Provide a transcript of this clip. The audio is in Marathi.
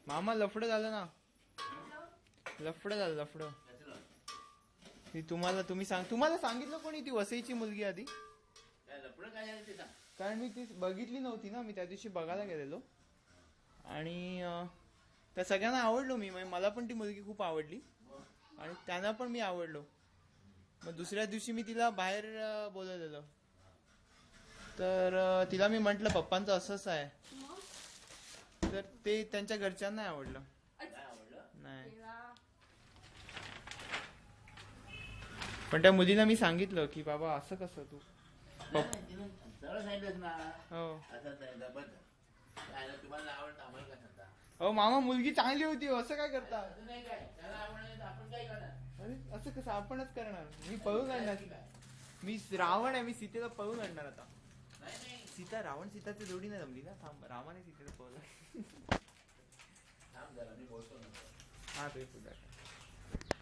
मामा लफडं झालं ना, लफडं झालं लफडं. ती तुम्हाला सांगितलं कोणी ती वसईची मुलगी आधी? कारण मी ती बघितली नव्हती ना, मी त्या दिवशी बघायला गेलेलो आणि त्या सगळ्यांना आवडलो मी. मला पण ती मुलगी खूप आवडली आणि त्यांना पण मी आवडलो. मग दुसऱ्या दिवशी मी तिला बाहेर बोलवलेलं, तर तिला मी म्हंटल पप्पांचं असंच आहे, तर ते त्यांच्या घरच्यांना नाही आवडलं. नाही, पण त्या मुलीला मी सांगितलं की बाबा असं कसं तू. हो मामा, मुलगी चांगली होती, असं काय करता? अरे असं कसं आपणच करणार? मी पळून आणणार, मी रावण आहे, मी सीतेला पळून आणणार आता. सीता सीताची जोडी नाही जमली ना, थांब, रामाने सीतेला पळवलं. हा, ते